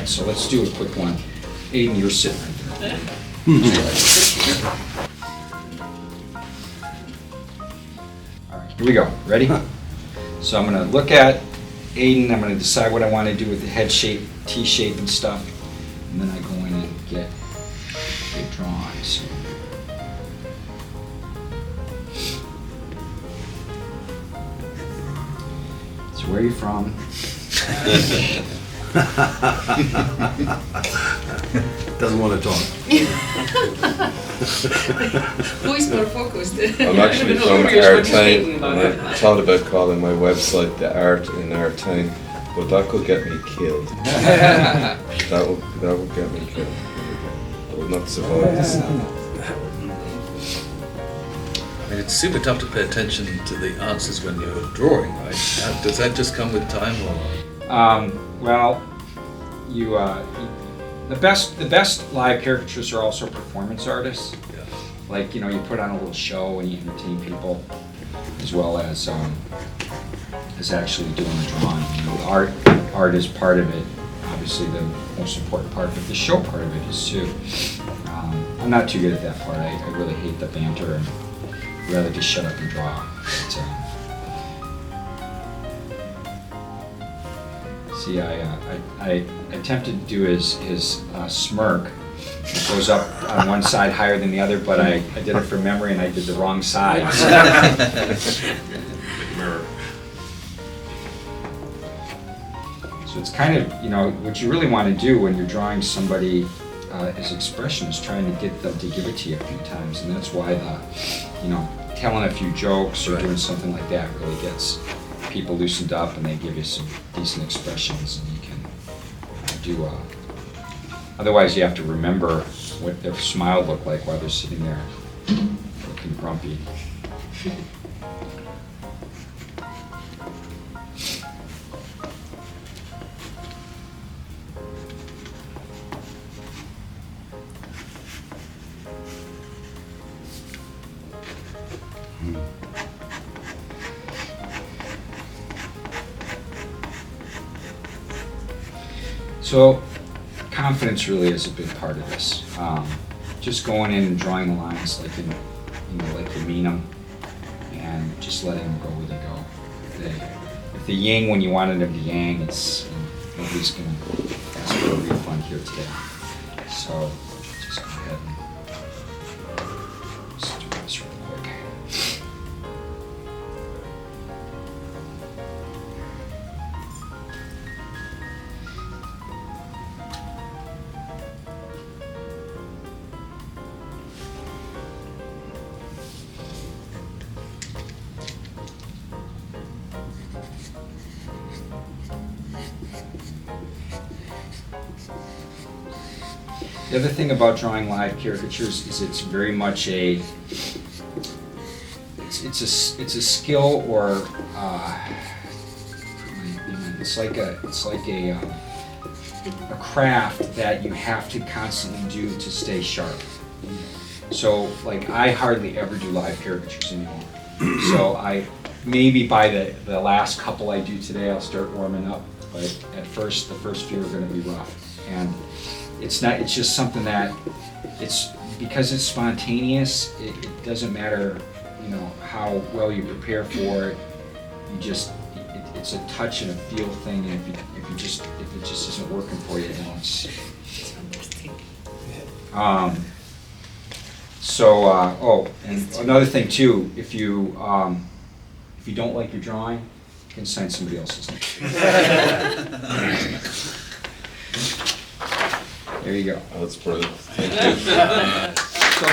right, so let's do a quick one. Aiden, you're sitting right there. All right, here we go. Ready? So I'm going to look at Aiden. I'm going to decide what I want to do with the head shape, T shape and stuff, and then I go in and get drawn. So where are you from? Doesn't want to talk. Who is more focused? I'm actually from Artine, and I thought about calling my website The Art in Artine, but that could get me killed. that would get me killed. I would not survive this. I mean, it's super tough to pay attention to the answers when you're drawing, right? Does that just come with time, or? Well, the best live caricaturists are also performance artists. Yeah. Like, you know, you put on a little show and you entertain people, as well as actually doing the drawing. You know, art is part of it, obviously the most important part, but the show part of it is too. I'm not too good at that part. I really hate the banter and rather just shut up and draw. But, see, I attempted to do his smirk. It goes up on one side higher than the other, but I did it from memory and I did the wrong side. So it's kind of, you know, what you really want to do when you're drawing somebody as expression is trying to get them to give it to you a few times, and that's why you know, telling a few jokes or doing something like that really gets people loosened up and they give you some decent expressions, and you can do. Otherwise, you have to remember what their smile looked like while they're sitting there looking grumpy. So, confidence really is a big part of this. Just going in and drawing the lines like like you mean them, and just letting them go where they go. If the yang when you wanted them to yang, it's nobody's going to ask for a refund here today. So, just go ahead and just do this real quick. The other thing about drawing live caricatures is it's very much it's a skill, or it's like a craft that you have to constantly do to stay sharp. So like I hardly ever do live caricatures anymore. So maybe by the last couple I do today I'll start warming up, but at first the first few are going to be rough. And it's just something that because it's spontaneous, it doesn't matter, you know, how well you prepare for it. It's a touch and a feel thing, and if it just isn't working for you, then it's and another thing too, if you don't like your drawing, you can sign somebody else's name. There you go. That's brilliant. Thank you. So